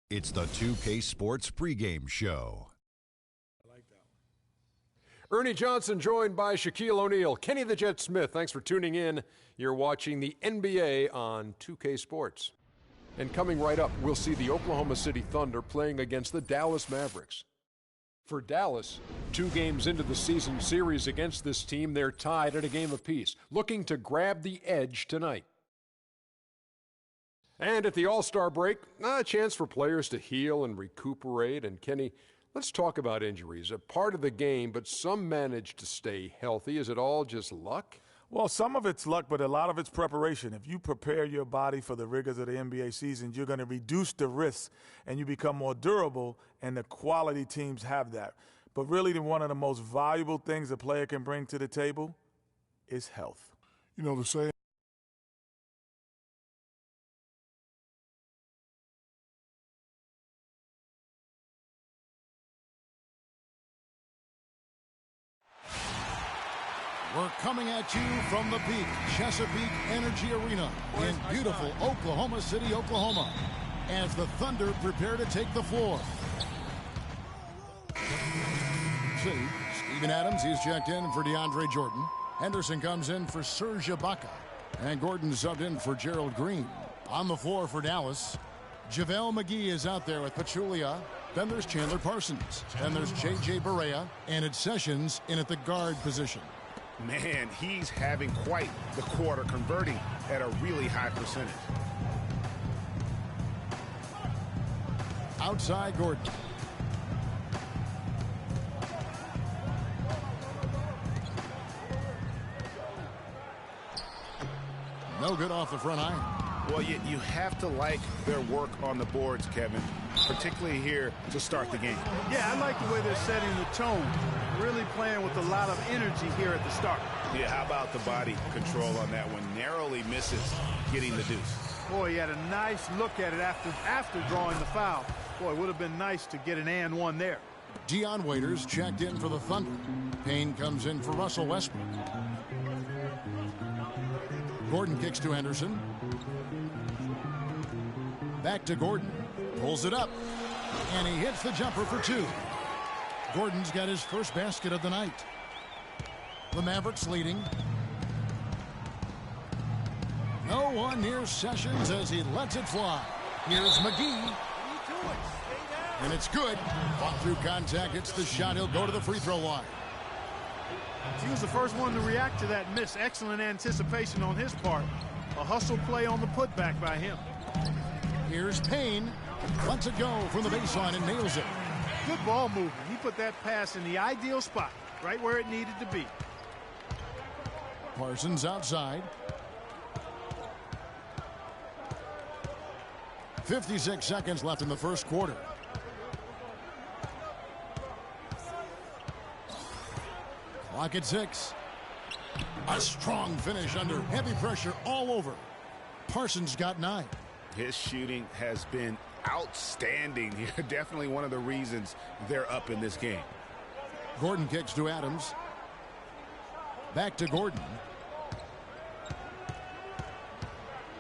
It's the 2K Sports pregame show. I like that one. Ernie Johnson joined by Shaquille O'Neal. Kenny the Jet Smith, thanks for tuning in. You're watching the NBA on 2K Sports. And coming right up, we'll see the Oklahoma City Thunder playing against the Dallas Mavericks. For Dallas, 2 games into the season series against this team, they're tied at a game apiece, looking to grab the edge tonight. And at the All-Star break, a chance for players to heal and recuperate. And Kenny, let's talk about injuries. A part of the game, but some manage to stay healthy. Is it all just luck? Well, some of it's luck, but a lot of it's preparation. If you prepare your body for the rigors of the NBA season, you're going to reduce the risks and you become more durable, and the quality teams have that. But really, one of the most valuable things a player can bring to the table is health. You know, the saying, we're coming at you from the Peak Chesapeake Energy Arena in beautiful Oklahoma City, Oklahoma, as the Thunder prepare to take the floor. See, Steven Adams, he's checked in for DeAndre Jordan. Henderson comes in for Serge Ibaka. And Gordon subbed in for Gerald Green. On the floor for Dallas, JaVale McGee is out there with Pachulia. Then there's Chandler Parsons. Then there's J.J. Barea. And it's Sessions in at the guard position. Man, he's having quite the quarter, converting at a really high percentage. Outside Gordon. No good off the front iron. Well, you have to like their work on the boards, Kevin, particularly here to start the game. Yeah, I like the way they're setting the tone. Really playing with a lot of energy here at the start. Yeah, how about the body control on that one? Narrowly misses getting the deuce. Boy, he had a nice look at it after drawing the foul. Boy, it would have been nice to get an and one there. Dion Waiters checked in for the Thunder. Payne comes in for Russell Westbrook. Gordon kicks to Henderson. Back to Gordon. Pulls it up. And he hits the jumper for 2. Gordon's got his first basket of the night. The Mavericks leading. No one near Sessions as he lets it fly. Here's McGee. And it's good. Fought through contact. It's the shot. He'll go to the free throw line. He was the first one to react to that miss. Excellent anticipation on his part. A hustle play on the putback by him. Here's Payne. Lets it go from the baseline and nails it. Good ball movement. He put that pass in the ideal spot, right where it needed to be. Parsons outside. 56 seconds left in the first quarter. Clock at 6. A strong finish under heavy pressure all over. Parsons got 9. His shooting has been outstanding here. Definitely one of the reasons they're up in this game. Gordon kicks to Adams. Back to Gordon.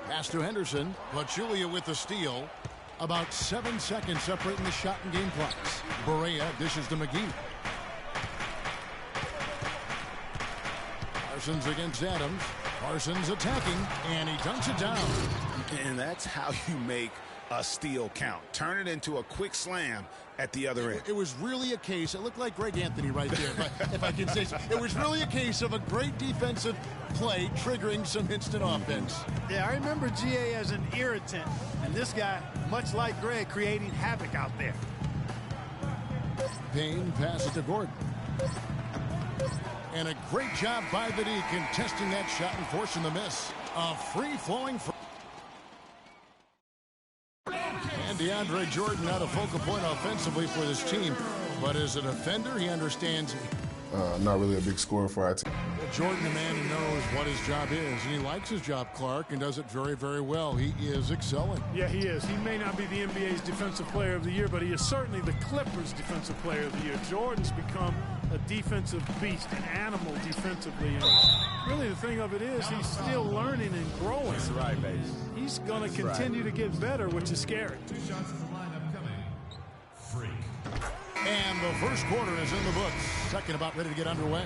Pass to Henderson. Pachulia with the steal. About 7 seconds separating the shot and game clocks. Barea dishes to McGee. Parsons against Adams. Parsons attacking, and he dunks it down. And that's how you make a steal count. Turn it into a quick slam at the other end. It was really a case, it looked like Greg Anthony right there, if I can say so. It was really a case of a great defensive play triggering some instant offense. Yeah, I remember GA as an irritant, and this guy, much like Greg, creating havoc out there. Payne passes to Gordon. And a great job by the D contesting that shot and forcing the miss. A free-flowing. And DeAndre Jordan not a focal point offensively for this team. But as a defender, he understands. Not really a big scorer for our team. Jordan, a man who knows what his job is, and he likes his job, Clark, and does it very, very well. He is excelling. Yeah, he is. He may not be the NBA's Defensive Player of the Year, but he is certainly the Clippers' Defensive Player of the Year. Jordan's become a defensive beast, an animal defensively. And really, the thing of it is he's still learning and growing. That's right, baby. He's going to continue to get better, which is scary. And the first quarter is in the books. Second about ready to get underway.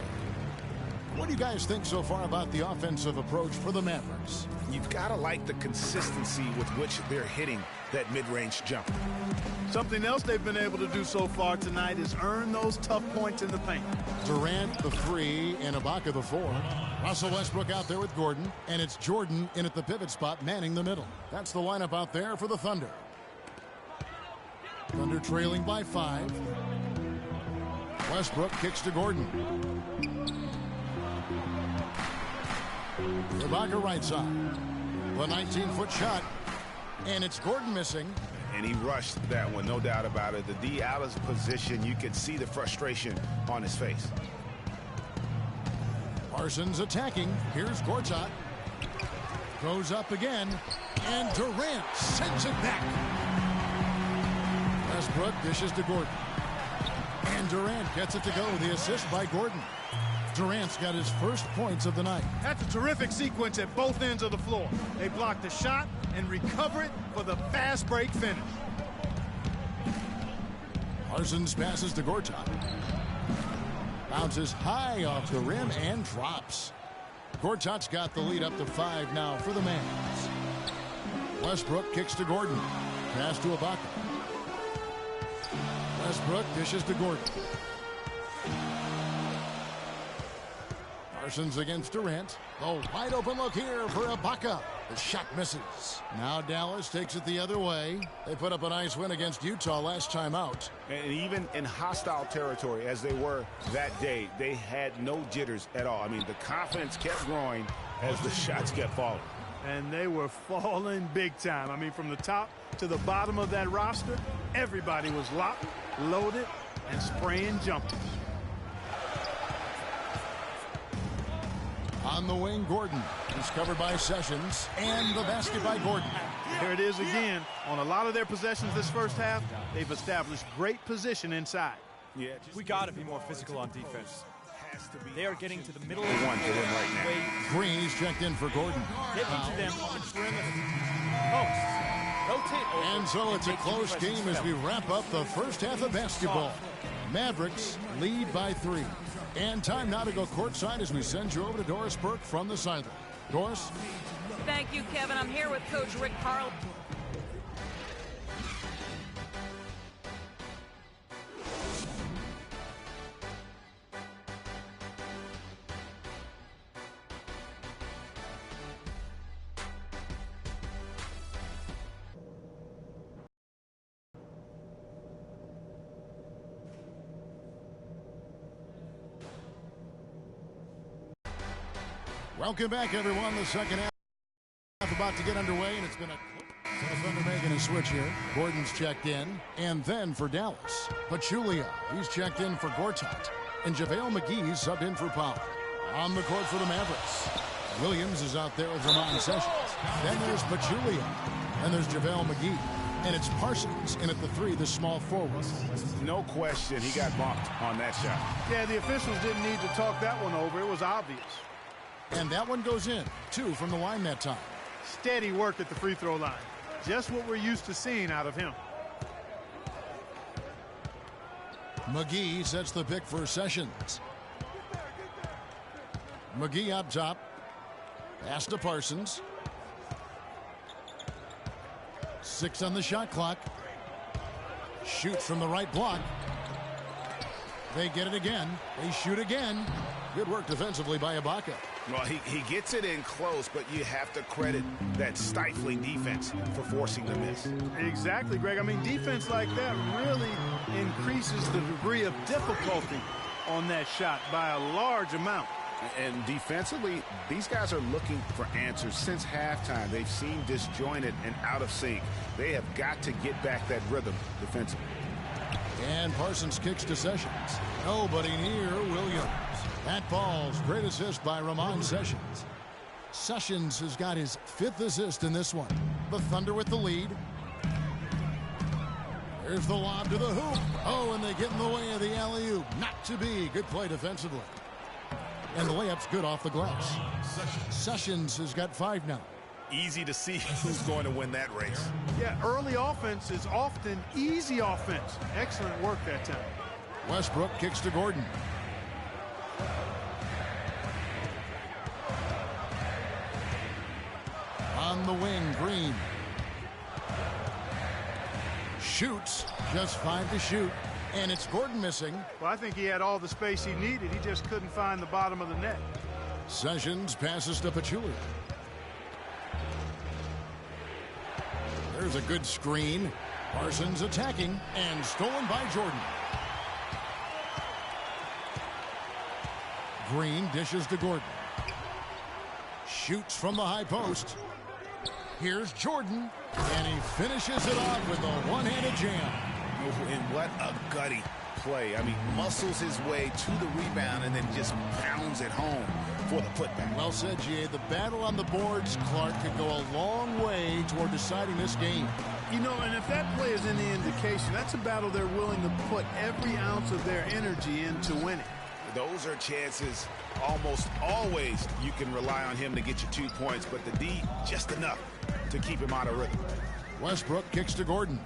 What do you guys think so far about the offensive approach for the Mavericks? You've got to like the consistency with which they're hitting that mid-range jumper. Something else they've been able to do so far tonight is earn those tough points in the paint. Durant the 3 and Ibaka the 4. Russell Westbrook out there with Gordon, and it's Jordan in at the pivot spot manning the middle. That's the lineup out there for the Thunder. Thunder trailing by 5. Westbrook kicks to Gordon. Ibaka right side. The 19-foot shot. And it's Gordon missing. And he rushed that one, no doubt about it. The D out of position, you could see the frustration on his face. Parsons attacking. Here's Gortat. Goes up again. And Durant sends it back. Westbrook dishes to Gordon. And Durant gets it to go. The assist by Gordon. Durant's got his first points of the night. That's a terrific sequence at both ends of the floor. They block the shot and recover it for the fast break finish. Parsons passes to Gortat. Bounces high off the rim and drops. Gortat's got the lead up to 5 now for the Mavs. Westbrook kicks to Gordon. Pass to Ibaka. Westbrook dishes to Gordon. Parsons against Durant. Oh, wide open look here for Ibaka. The shot misses. Now Dallas takes it the other way. They put up a nice win against Utah last time out. And even in hostile territory, as they were that day, they had no jitters at all. I mean, the confidence kept growing as the shots kept falling. And they were falling big time. I mean, from the top to the bottom of that roster, everybody was locked, loaded, and spraying jumpers. On the wing, Gordon. He's covered by Sessions. And the basket by Gordon. There it is again. On a lot of their possessions this first half, they've established great position inside. Yeah, we got to be more physical on defense. They are getting to the middle of the one for him right now. Green's checked in for Gordon. Getting to them on the perimeter. Post. Rotate over. And so it's a close game as we wrap up the first half of basketball. Mavericks lead by 3. And time now to go courtside as we send you over to Doris Burke from the sideline. Doris? Thank you, Kevin. I'm here with Coach Rick Carl. Welcome back, everyone. The second half about to get underway, and it's been a Thunder making a switch here. Gordon's checked in, and then for Dallas, Pachulia. He's checked in for Gortat, and JaVale McGee's subbed in for Powell. On the court for the Mavericks, Williams is out there with Ramon Sessions. Then there's Pachulia, and there's JaVale McGee. And it's Parsons in at the 3, the small forward. No question, he got bumped on that shot. Yeah, the officials didn't need to talk that one over. It was obvious. And that one goes in. 2 from the line that time. Steady work at the free throw line. Just what we're used to seeing out of him. McGee sets the pick for Sessions. McGee up top. Pass to Parsons. 6 on the shot clock. Shoots from the right block. They get it again. They shoot again. Good work defensively by Ibaka. Well, he gets it in close, but you have to credit that stifling defense for forcing the miss. Exactly, Greg. I mean, defense like that really increases the degree of difficulty on that shot by a large amount. And defensively, these guys are looking for answers since halftime. They've seemed disjointed and out of sync. They have got to get back that rhythm defensively. And Parsons kicks to Sessions. Nobody near Williams. That ball's great assist by Ramon Sessions. Sessions has got his 5th assist in this one. The Thunder with the lead. There's the lob to the hoop. Oh, and they get in the way of the alley-oop. Not to be. Good play defensively. And the layup's good off the glass. Sessions has got 5 now. Easy to see who's going to win that race. Yeah, early offense is often easy offense. Excellent work that time. Westbrook kicks to Gordon. On the wing, Green. Shoots, just 5 to shoot, and it's Gordon missing. Well, I think he had all the space he needed. He just couldn't find the bottom of the net. Sessions passes to Pachulia. There's a good screen. Parsons attacking and stolen by Jordan. Green dishes to Gordon. Shoots from the high post. Here's Jordan, and he finishes it off with a one-handed jam. And what a gutty play. I mean, muscles his way to the rebound and then just pounds it home for the putback. Well said, G.A. The battle on the boards, Clark, could go a long way toward deciding this game. You know, and if that play is any indication, that's a battle they're willing to put every ounce of their energy into winning. Those are chances almost always you can rely on him to get you 2 points, but the D, just enough to keep him out of rhythm. Westbrook kicks to Gordon.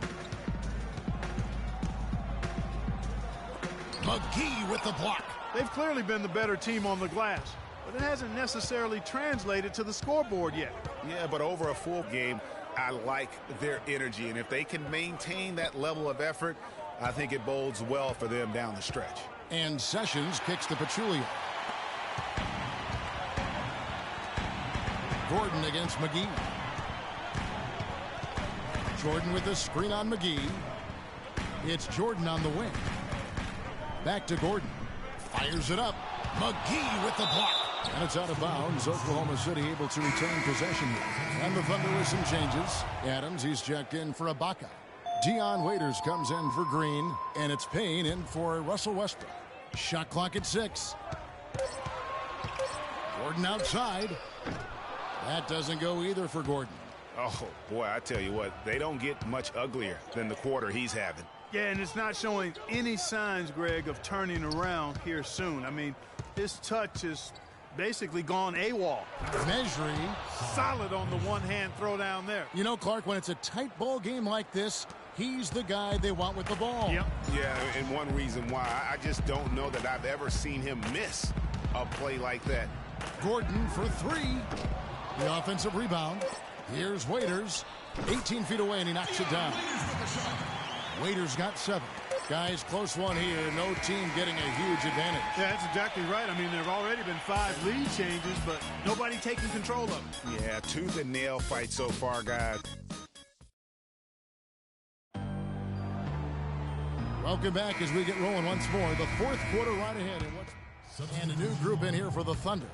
McGee with the block. They've clearly been the better team on the glass, but it hasn't necessarily translated to the scoreboard yet. Yeah, but over a full game, I like their energy, and if they can maintain that level of effort, I think it bodes well for them down the stretch. And Sessions kicks to Pachulia. Gordon against McGee. Jordan with the screen on McGee. It's Jordan on the wing. Back to Gordon. Fires it up. McGee with the block. And it's out of bounds. Oklahoma City able to retain possession here. And the Thunder with some changes. Adams, he's checked in for Ibaka. Dion Waiters comes in for Green. And it's Payne in for Russell Westbrook. Shot clock at 6. Gordon outside. That doesn't go either for Gordon. Oh, boy, I tell you what, they don't get much uglier than the quarter he's having. Yeah, and it's not showing any signs, Greg, of turning around here soon. I mean, his touch is basically gone AWOL. Measuring. Solid on the one-hand throw down there. You know, Clark, when it's a tight ball game like this, he's the guy they want with the ball. Yep. Yeah, and one reason why, I just don't know that I've ever seen him miss a play like that. Gordon for 3. The offensive rebound. Here's Waiters. 18 feet away, and he knocks it down. Waiters got 7. Guys, close one here. No team getting a huge advantage. Yeah, that's exactly right. I mean, there have already been 5 lead changes, but nobody taking control of it. Yeah, tooth and nail fight so far, guys. Welcome back as we get rolling once more. The fourth quarter right ahead. And a new group in here for the Thunder.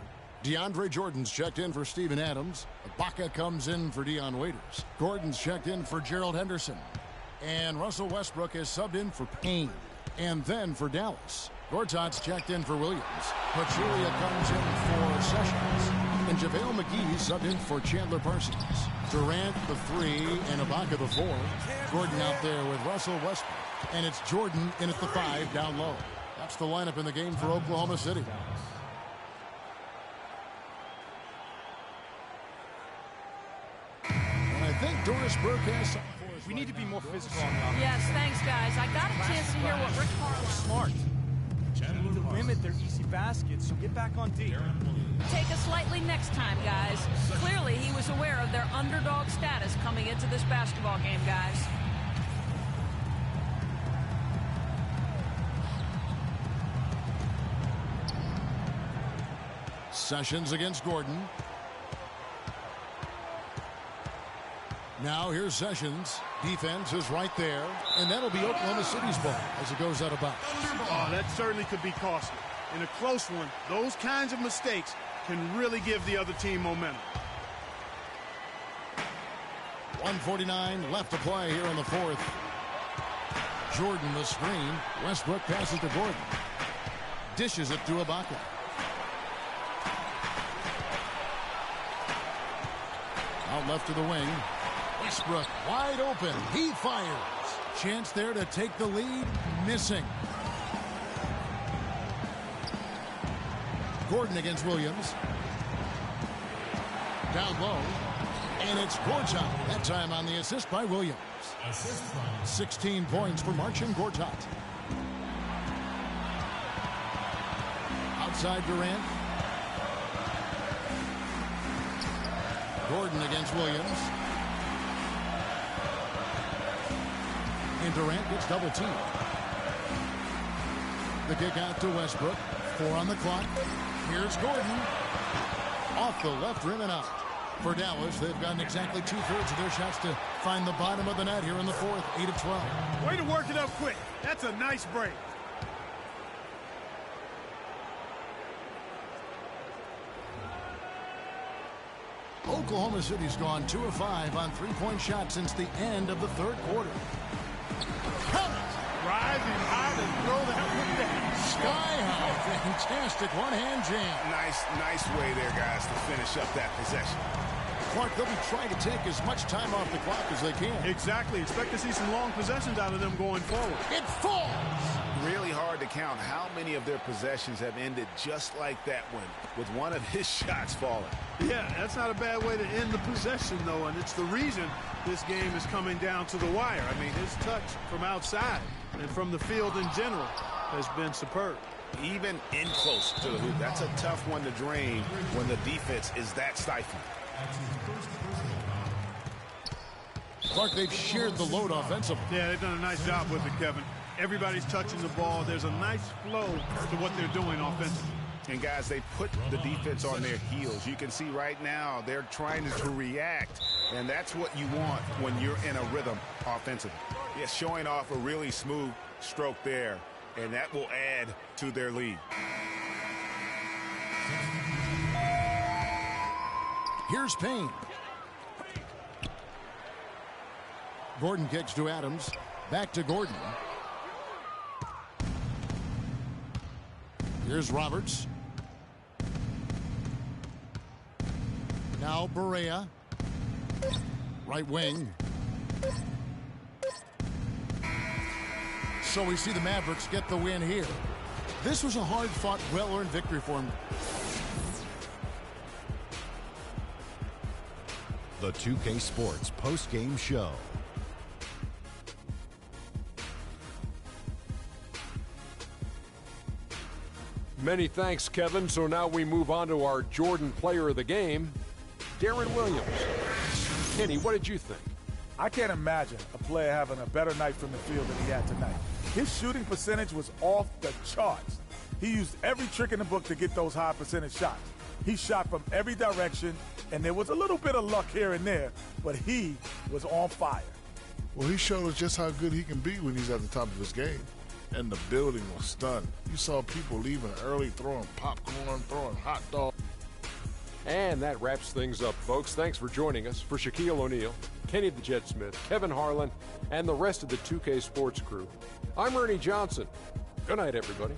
DeAndre Jordan's checked in for Steven Adams. Ibaka comes in for Dion Waiters. Gordon's checked in for Gerald Henderson. And Russell Westbrook is subbed in for Payne. And then for Dallas, Gortat's checked in for Williams. Pachulia comes in for Sessions. And JaVale McGee subbed in for Chandler Parsons. Durant the 3 and Ibaka the 4. Gordon out there with Russell Westbrook. And it's Jordan in at the 5 down low. That's the lineup in the game for Oklahoma City. And I think Doris Burke has something for us. We need to be more physical on the offense. Yes, thanks, guys. I got a chance to hear what Rick Carlisle. Smart. We need to limit their easy baskets, so get back on D. Take us lightly next time, guys. Clearly, he was aware of their underdog status coming into this basketball game, guys. Sessions against Gordon. Now here's Sessions. Defense is right there. And that'll be Oklahoma City's ball as it goes out of bounds. Oh, that certainly could be costly. In a close one, those kinds of mistakes can really give the other team momentum. 1:49 left to play here in the fourth. Jordan the screen. Westbrook passes to Gordon. Dishes it to Ibaka. Out left to the wing. Westbrook wide open. He fires. Chance there to take the lead. Missing. Gordon against Williams. Down low. And it's Gortat. That time on the assist by Williams. 16 points for Marcin Gortat. outside Durant. Gordon against Williams. And Durant gets double teamed. The kick out to Westbrook. 4 on the clock. Here's Gordon. Off the left rim and out. For Dallas, they've gotten exactly 2/3 of their shots to find the bottom of the net here in the fourth. 8 of 12. Way to work it up quick. That's a nice break. Oklahoma City's gone 2 of 5 on three-point shots since the end of the third quarter. Count it! Rising high and throw that one down. Sky high. Fantastic one-hand jam. Nice way there, guys, to finish up that possession. Clark, they'll be trying to take as much time off the clock as they can. Exactly. Expect to see some long possessions out of them going forward. It falls. Really hard to count how many of their possessions have ended just like that one, with one of his shots falling. Yeah, that's not a bad way to end the possession, though, and it's the reason this game is coming down to the wire. I mean, his touch from outside and from the field in general has been superb. Even in close to the hoop, that's a tough one to drain when the defense is that stifling. Clark, they've shared the load offensively. Yeah, they've done a nice job with it, Kevin. Everybody's touching the ball. There's a nice flow to what they're doing offensively. And, guys, they put the defense on their heels. You can see right now they're trying to react, and that's what you want when you're in a rhythm offensively. Yeah, showing off a really smooth stroke there, and that will add to their lead. Here's Payne. Gordon kicks to Adams. Back to Gordon. Here's Roberts. Now Barea. Right wing. So we see the Mavericks get the win here. This was a hard-fought, well-earned victory for them. The 2K Sports post-game show. Many thanks, Kevin. So now we move on to our Jordan player of the game, Darren Williams. Kenny, what did you think? I can't imagine a player having a better night from the field than he had tonight. His shooting percentage was off the charts. He used every trick in the book to get those high percentage shots. He shot from every direction, and there was a little bit of luck here and there, but he was on fire. Well, he showed us just how good he can be when he's at the top of his game. And the building was stunned. You saw people leaving early, throwing popcorn, throwing hot dogs. And that wraps things up, folks. Thanks for joining us. For Shaquille O'Neal, Kenny the Jet Smith, Kevin Harlan, and the rest of the 2K Sports crew, I'm Ernie Johnson. Good night, everybody.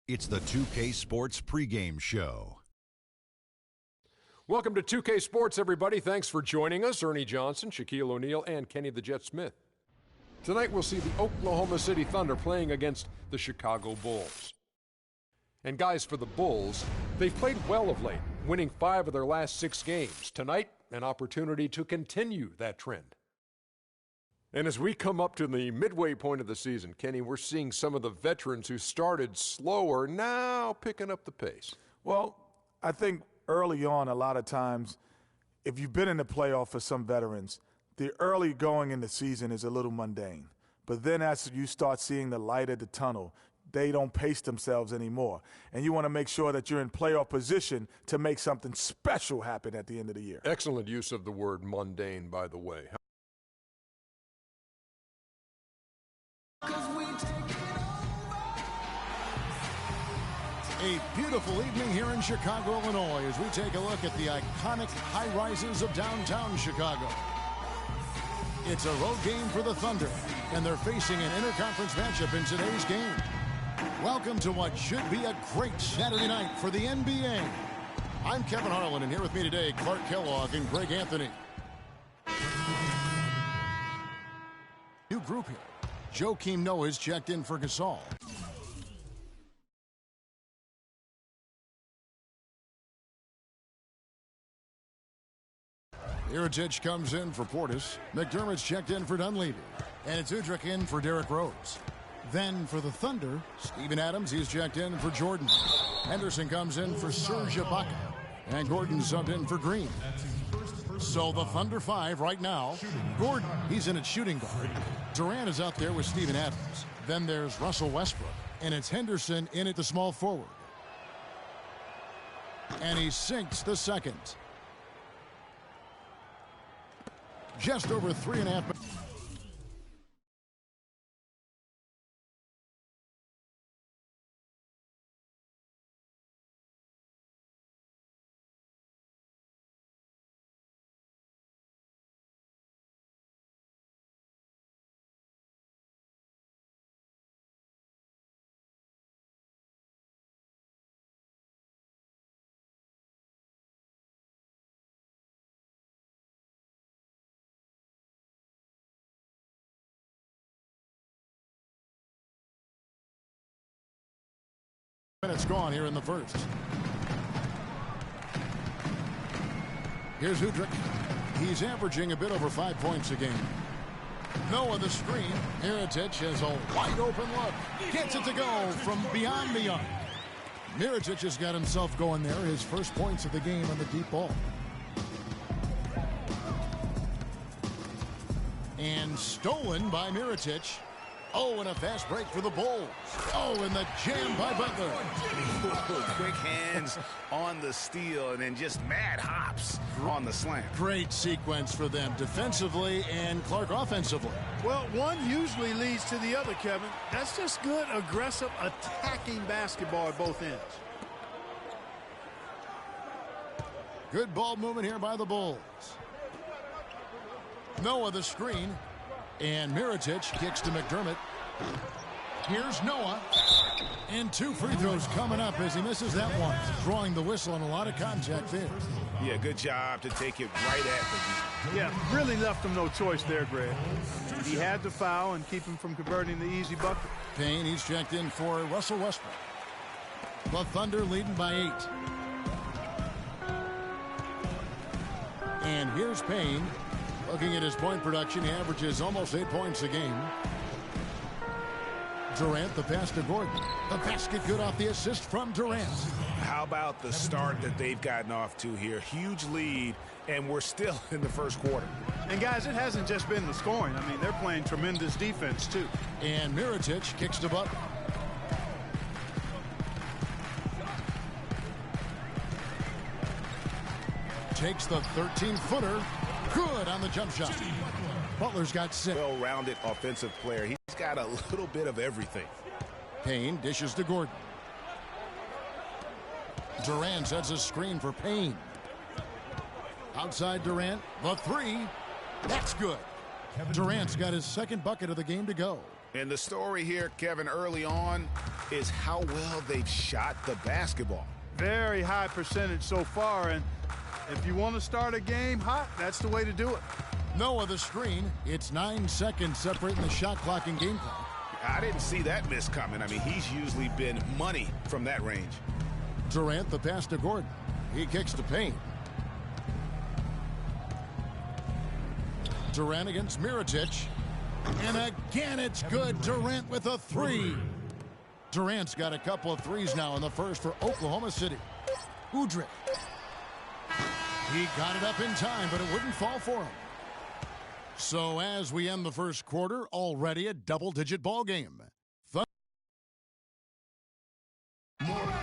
It's the 2K Sports pregame show. Welcome to 2K Sports, everybody. Thanks for joining us. Ernie Johnson, Shaquille O'Neal, and Kenny the Jet Smith. Tonight we'll see the Oklahoma City Thunder playing against the Chicago Bulls. And guys, for the Bulls, they've played well of late, winning 5 of their last 6 games. Tonight, an opportunity to continue that trend. And as we come up to the midway point of the season, Kenny, we're seeing some of the veterans who started slower now picking up the pace. Well, I think early on, a lot of times, if you've been in the playoff for some veterans, the early going in the season is a little mundane. But then as you start seeing the light at the tunnel, they don't pace themselves anymore. And you want to make sure that you're in playoff position to make something special happen at the end of the year. Excellent use of the word mundane, by the way. A beautiful evening here in Chicago, Illinois, as we take a look at the iconic high-rises of downtown Chicago. It's a road game for the Thunder, and they're facing an interconference matchup in today's game. Welcome to what should be a great Saturday night for the NBA. I'm Kevin Harlan, and here with me today, Clark Kellogg and Greg Anthony. New group here. Joakim Noah is checked in for Gasol. Mirotic comes in for Portis. McDermott's checked in for Dunleavy. And it's Udrich in for Derrick Rose. Then for the Thunder, Steven Adams, he's checked in for Jordan. Henderson comes in for Serge Ibaka. And Gordon subbed in for Green. So the Thunder 5 right now. Gordon, he's in at shooting guard. Durant is out there with Steven Adams. Then there's Russell Westbrook. And it's Henderson in at the small forward. And he sinks the second. Just over 3.5 minutes. Minutes gone here in the first. Here's Udrich. He's averaging a bit over 5 points a game. Noah the screen. Mirotic has a wide open look. Gets it to go from beyond the arc. Mirotic has got himself going there. His first points of the game on the deep ball. And stolen by Mirotic. Oh, and a fast break for the Bulls. Oh, and the jam by Butler. Quick hands on the steal and then just mad hops on the slam. Great sequence for them defensively and Clark offensively. Well, one usually leads to the other, Kevin. That's just good, aggressive, attacking basketball at both ends. Good ball movement here by the Bulls. Noah the screen. And Mirotic kicks to McDermott. Here's Noah. And 2 free throws coming up as he misses that one. Drawing the whistle on a lot of contact there. Yeah, good job to take it right at the Yeah, really left him no choice there, Greg. He had to foul and keep him from converting the easy bucket. Payne, he's checked in for Russell Westbrook. The Thunder leading by 8. And here's Payne. Looking at his point production, he averages almost 8 points a game. Durant, the pass to Gordon. The basket good off the assist from Durant. How about the start that they've gotten off to here? Huge lead, and we're still in the first quarter. And, guys, it hasn't just been the scoring. I mean, they're playing tremendous defense, too. And Mirotic kicks to Butler. Takes the 13-footer. Good on the jump shot. Butler's got 6. Well-rounded offensive player. He's got a little bit of everything. Payne dishes to Gordon. Durant sets a screen for Payne. Outside Durant. The 3. That's good. Durant's got his second bucket of the game to go. And the story here, Kevin, early on is how well they've shot the basketball. Very high percentage so far, and if you want to start a game hot, that's the way to do it. Noah the screen. It's 9 seconds separating the shot clock and game clock. I didn't see that miss coming. I mean, he's usually been money from that range. Durant the pass to Gordon. He kicks to Payne. Durant against Mirotic. And again, it's good. Durant with a three. Durant's got a couple of threes now in the first for Oklahoma City. Udrih. He got it up in time, but it wouldn't fall for him. So as we end the first quarter, already a double-digit ball game.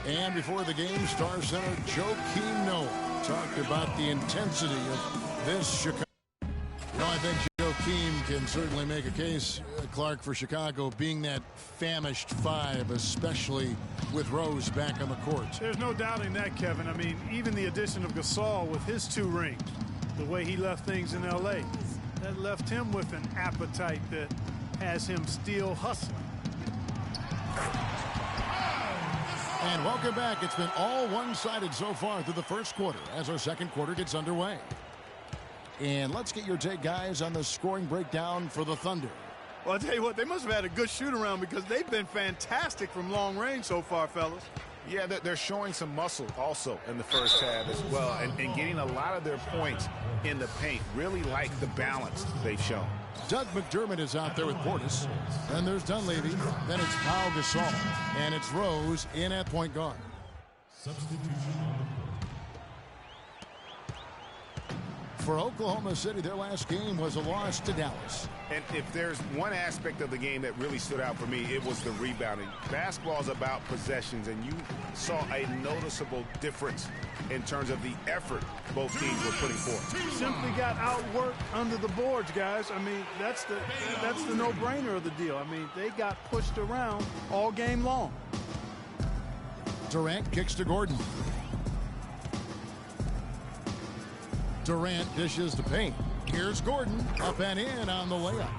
And before the game, Star Center Joakim Noah talked about the intensity of this Chicago. You know, I think Joakim can certainly make a case, Clark, for Chicago being that famished five, especially with Rose back on the court. There's no doubting that, Kevin. I mean, even the addition of Gasol with his 2 rings, the way he left things in L.A., that left him with an appetite that has him still hustling. And welcome back. It's been all one-sided so far through the first quarter as our second quarter gets underway. And let's get your take, guys, on the scoring breakdown for the Thunder. Well, I'll tell you what, they must have had a good shoot-around because they've been fantastic from long range so far, fellas. Yeah, they're showing some muscle also in the first half as well, and getting a lot of their points in the paint. Really like the balance they've shown. Doug McDermott is out there with Portis. Then there's Dunleavy. Then it's Pau Gasol. And it's Rose in at point guard. For Oklahoma City, their last game was a loss to Dallas. And if there's one aspect of the game that really stood out for me, it was the rebounding. Basketball is about possessions, and you saw a noticeable difference in terms of the effort both teams were putting forth. Simply got outworked under the boards, guys. I mean, that's the no-brainer of the deal. I mean, they got pushed around all game long. Durant kicks to Gordon. Durant dishes to Payne. Here's Gordon up and in on the layup.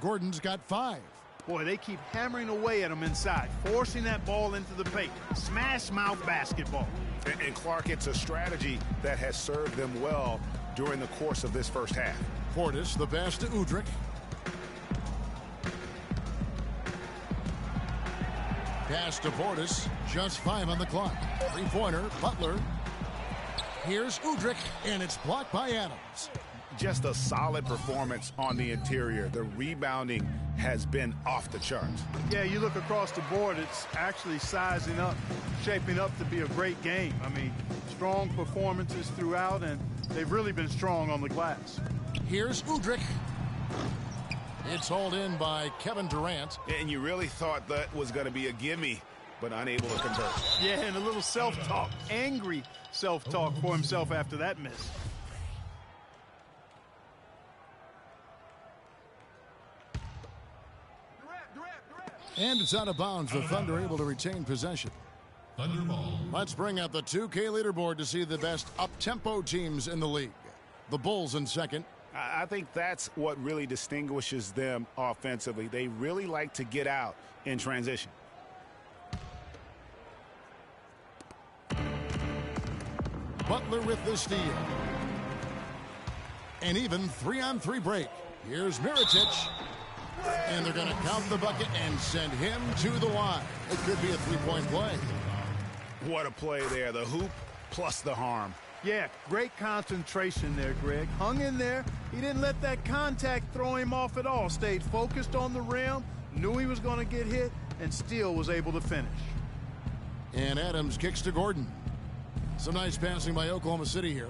Gordon's got 5. Boy, they keep hammering away at him inside, forcing that ball into the paint. Smash mouth basketball. And Clark, it's a strategy that has served them well during the course of this first half. Portis, the pass to Udrih. Pass to Portis, just 5 on the clock. 3-pointer, Butler. Here's Udrih, and it's blocked by Adams. Just a solid performance on the interior. The rebounding has been off the charts. Yeah, you look across the board, it's actually sizing up, shaping up to be a great game. I mean, strong performances throughout, and they've really been strong on the glass. Here's Udrih. It's hauled in by Kevin Durant. And you really thought that was going to be a gimme, but unable to convert. Yeah, and a little self-talk, angry self-talk for himself after that miss. And it's out of bounds. The Thunder able to retain possession. Let's bring out the 2K leaderboard to see the best up-tempo teams in the league. The Bulls in second. I think that's what really distinguishes them offensively. They really like to get out in transition. Butler with the steal. And even 3-on-3 break. Here's Mirotic. And they're going to count the bucket and send him to the line. It could be a 3-point play. What a play there. The hoop plus the harm. Yeah, great concentration there, Greg. Hung in there. He didn't let that contact throw him off at all. Stayed focused on the rim, knew he was going to get hit, and still was able to finish. And Adams kicks to Gordon. Some nice passing by Oklahoma City here.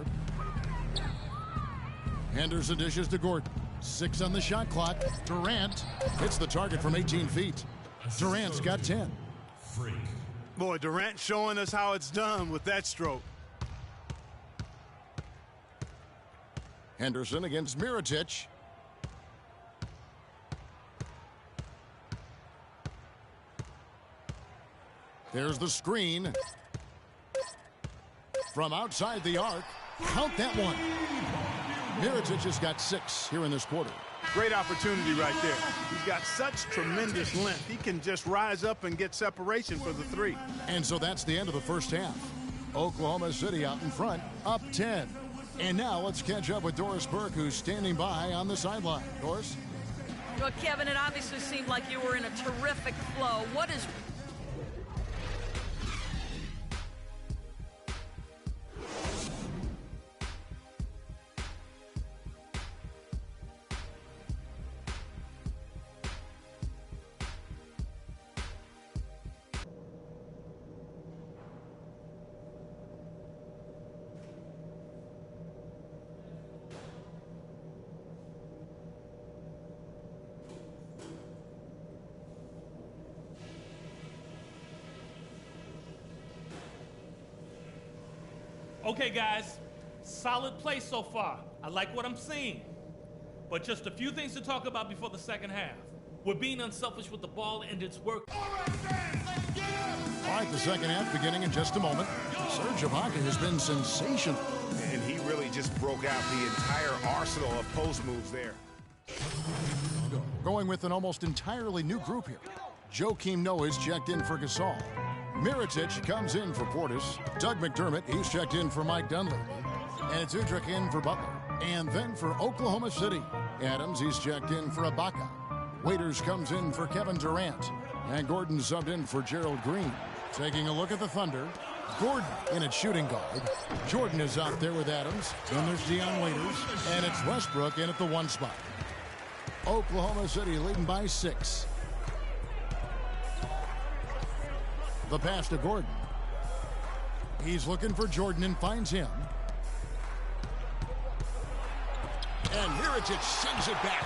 Henderson dishes to Gordon. 6 on the shot clock. Durant hits the target from 18 feet. Durant's got 10. Boy, Durant showing us how it's done with that stroke. Henderson against Mirotic. There's the screen. From outside the arc. Count that one. Mirotic has got 6 here in this quarter. Great opportunity right there. He's got such tremendous length. He can just rise up and get separation for the three. And so that's the end of the first half. Oklahoma City out in front, up 10. And now let's catch up with Doris Burke, who's standing by on the sideline. Doris? Well, Kevin, it obviously seemed like you were in a terrific flow. What is... Okay, guys, solid play so far. I like what I'm seeing. But just a few things to talk about before the second half. We're being unselfish with the ball, and it's working. All right, the second half beginning in just a moment. Serge Ibaka has been sensational. And he really just broke out the entire arsenal of post moves there. Going with an almost entirely new group here. Joakim Noah is checked in for Gasol. Mirotic comes in for Portis. Doug McDermott, he's checked in for Mike Dunleavy. And it's Udrich in for Butler. And then for Oklahoma City, Adams, he's checked in for Ibaka. Waiters comes in for Kevin Durant. And Gordon subbed in for Gerald Green. Taking a look at the Thunder, Gordon in at shooting guard. Jordan is out there with Adams. Then there's Dion Waiters. And it's Westbrook in at the 1 spot. Oklahoma City leading by 6. The pass to Gordon. He's looking for Jordan and finds him. And Mirotic sends it back.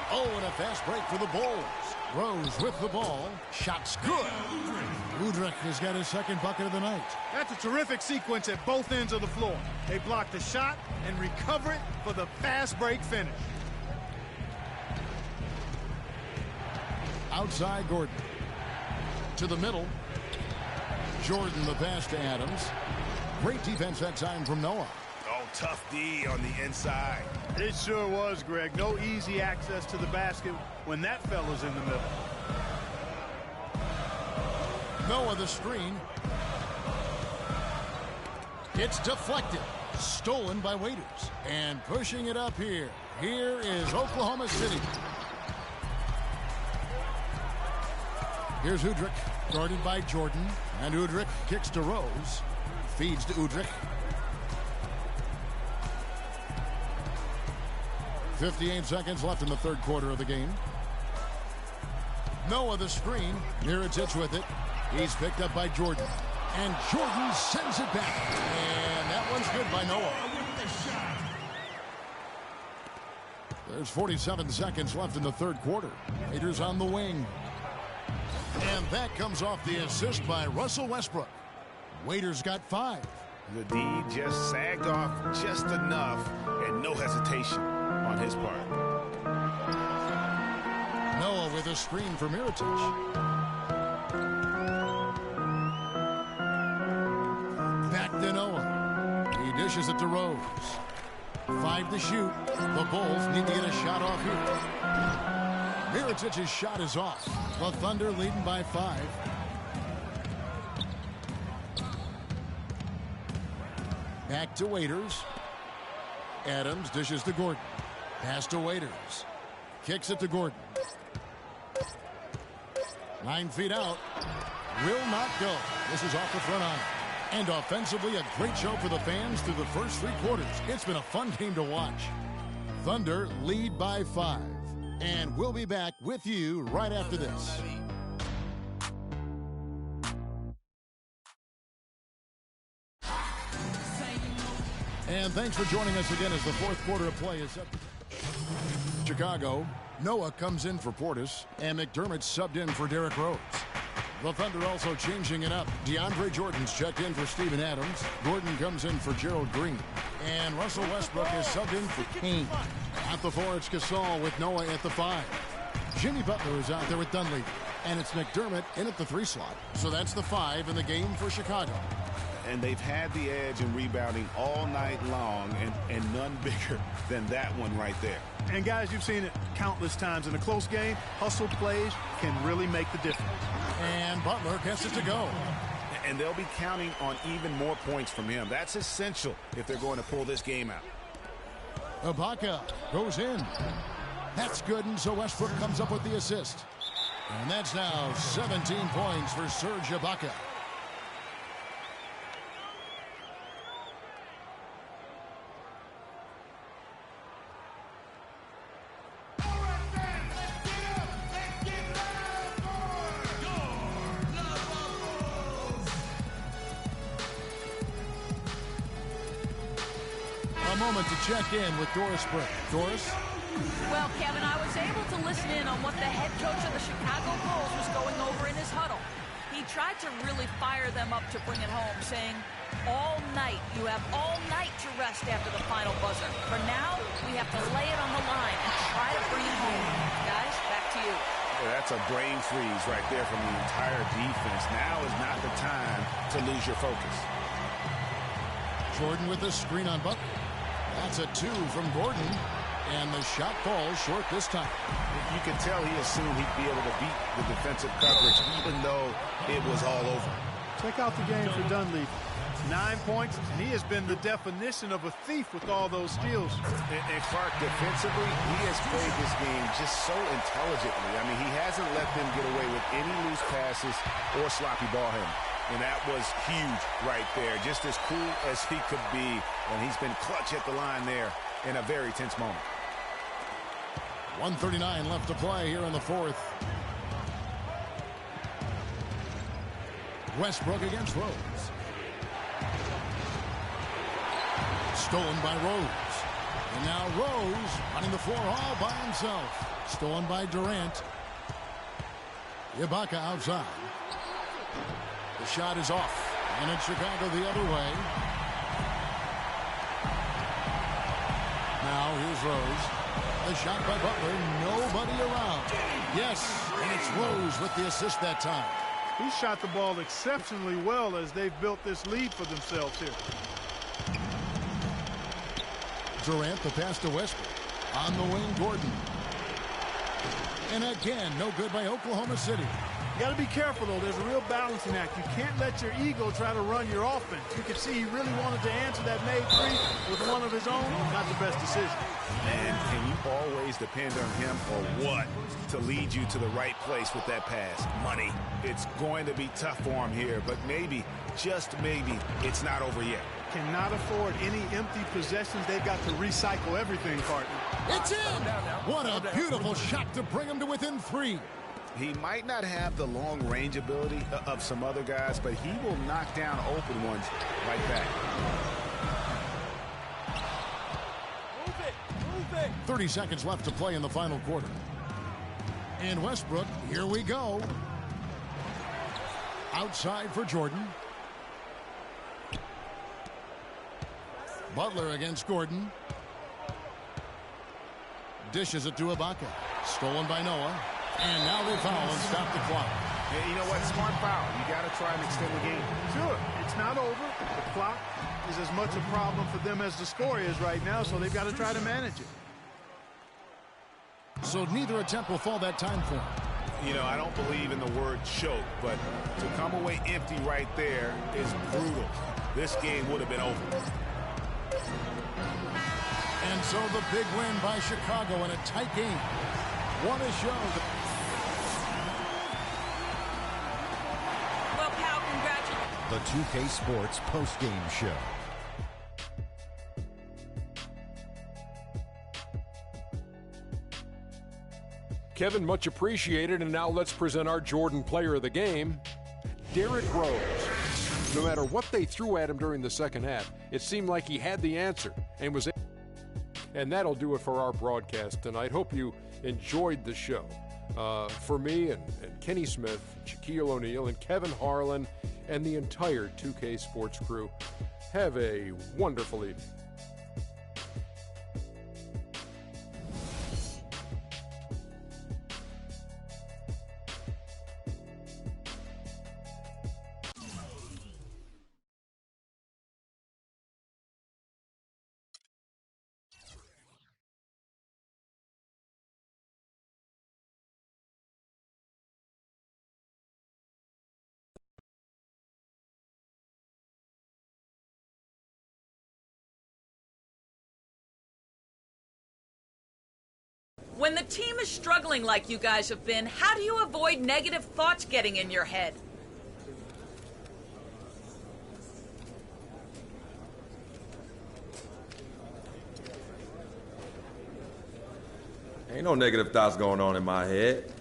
Oh, and a fast break for the Bulls. Rose with the ball. Shot's good. Udrich has got his second bucket of the night. That's a terrific sequence at both ends of the floor. They block the shot and recover it for the fast break finish. Outside Gordon. To the middle. Jordan the pass to Adams. Great defense that time from Noah. Oh, tough D on the inside. It sure was, Greg. No easy access to the basket when that fella's in the middle. Noah the screen. It's deflected. Stolen by Waiters. And pushing it up here. Here is Oklahoma City. Here's Udrich, guarded by Jordan. And Udrich kicks to Rose. Feeds to Udrich. 58 seconds left in the third quarter of the game. Noah the screen. Mirotic with it. He's picked up by Jordan. And Jordan sends it back. And that one's good by Noah. There's 47 seconds left in the third quarter. Raiders on the wing. And that comes off the assist by Russell Westbrook. Waiters got 5. The D just sagged off just enough and no hesitation on his part. Noah with a screen for Mirotic. Back to Noah. He dishes it to Rose. 5 to shoot. The Bulls need to get a shot off here. Mirotic's shot is off. The Thunder leading by 5. Back to Waiters. Adams dishes to Gordon. Pass to Waiters. Kicks it to Gordon. 9 feet out. Will not go. This is off the front iron. And offensively, a great show for the fans through the first 3 quarters. It's been a fun game to watch. Thunder lead by 5. And we'll be back with you right after this. And thanks for joining us again as the fourth quarter of play is up. Chicago, Noah comes in for Portis, and McDermott subbed in for Derrick Rose. The Thunder also changing it up. DeAndre Jordan's checked in for Steven Adams. Gordon comes in for Gerald Green. And Russell Westbrook is subbed in for Kane. At the 4, it's Gasol with Noah at the 5. Jimmy Butler is out there with Dunleavy. And it's McDermott in at the 3 slot. So that's the 5 in the game for Chicago. And they've had the edge in rebounding all night long, and none bigger than that one right there. And guys, you've seen it countless times in a close game. Hustle plays can really make the difference. And Butler gets it to go. And they'll be counting on even more points from him. That's essential if they're going to pull this game out. Ibaka goes in. That's good, and so Westbrook comes up with the assist. And that's now 17 points for Serge Ibaka. Moment to check in with Doris Brick. Doris? Well, Kevin, I was able to listen in on what the head coach of the Chicago Bulls was going over in his huddle. He tried to really fire them up to bring it home, saying, all night, you have all night to rest after the final buzzer. For now, we have to lay it on the line and try to bring it home. Guys, back to you. Yeah, that's a brain freeze right there from the entire defense. Now is not the time to lose your focus. Jordan with the screen on Butler. That's a 2 from Gordon, and the shot falls short this time. You could tell he assumed he'd be able to beat the defensive coverage, even though it was all over. Check out the game for Dunleavy. 9 points, and he has been the definition of a thief with all those steals. And Clark, defensively, he has played this game just so intelligently. I mean, he hasn't let them get away with any loose passes or sloppy ball handling. And that was huge right there. Just as cool as he could be. And he's been clutch at the line there in a very tense moment. 1:39 left to play here in the fourth. Westbrook against Rose. Stolen by Rose. And now Rose running the floor all by himself. Stolen by Durant. Ibaka outside. The shot is off. And it's Chicago the other way. Now here's Rose. The shot by Butler. Nobody around. Yes, and it's Rose with the assist that time. He shot the ball exceptionally well as they've built this lead for themselves here. Durant, the pass to Westbrook. On the wing, Gordon. And again, no good by Oklahoma City. You got to be careful, though. There's a real balancing act. You can't let your ego try to run your offense. You can see he really wanted to answer that made three with one of his own. Not the best decision. And can you always depend on him or what to lead you to the right place with that pass? Money. It's going to be tough for him here, but maybe, just maybe, it's not over yet. Cannot afford any empty possessions. They've got to recycle everything, partner. It's in! What a beautiful shot to bring him to within 3. He might not have the long-range ability of some other guys, but he will knock down open ones like that. Move it! 30 seconds left to play in the final quarter. And Westbrook, here we go. Outside for Jordan. Butler against Gordon. Dishes it to Ibaka. Stolen by Noah. And now they foul and stop the clock. And you know what? Smart foul. You got to try and extend the game. Sure. It's not over. The clock is as much a problem for them as the score is right now, so they've got to try to manage it. So neither attempt will fall that time for him. You know, I don't believe in the word choke, but to come away empty right there is brutal. This game would have been over. And so the big win by Chicago in a tight game. What a show. Well, Pal, congratulations. The 2K Sports postgame show. Kevin, much appreciated. And now let's present our Jordan player of the game, Derrick Rose. No matter what they threw at him during the second half, it seemed like he had the answer and was. And that'll do it for our broadcast tonight. Hope you enjoyed the show. For me and Kenny Smith, Shaquille O'Neal, and Kevin Harlan, and the entire 2K Sports crew, have a wonderful evening. When the team is struggling like you guys have been, how do you avoid negative thoughts getting in your head? Ain't no negative thoughts going on in my head.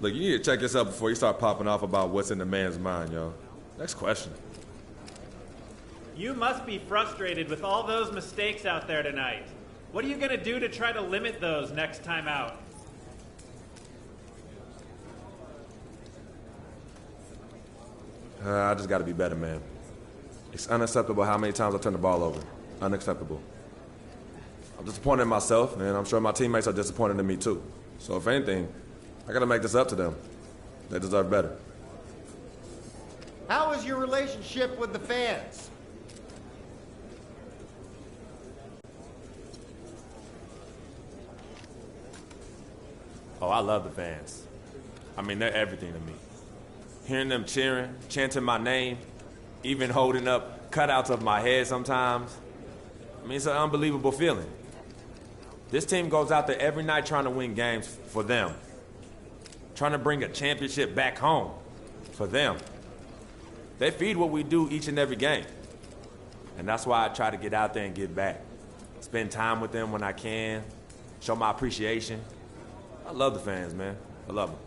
Look, you need to check yourself before you start popping off about what's in the man's mind, yo. Next question. You must be frustrated with all those mistakes out there tonight. What are you going to do to try to limit those next time out? I just got to be better, man. It's unacceptable how many times I turn the ball over. Unacceptable. I'm disappointed in myself, and I'm sure my teammates are disappointed in me too. So if anything, I got to make this up to them. They deserve better. How is your relationship with the fans? Oh, I love the fans. I mean, they're everything to me. Hearing them cheering, chanting my name, even holding up cutouts of my head sometimes. I mean, it's an unbelievable feeling. This team goes out there every night trying to win games for them. Trying to bring a championship back home for them. They feed what we do each and every game. And that's why I try to get out there and give back. Spend time with them when I can. Show my appreciation. I love the fans, man. I love them.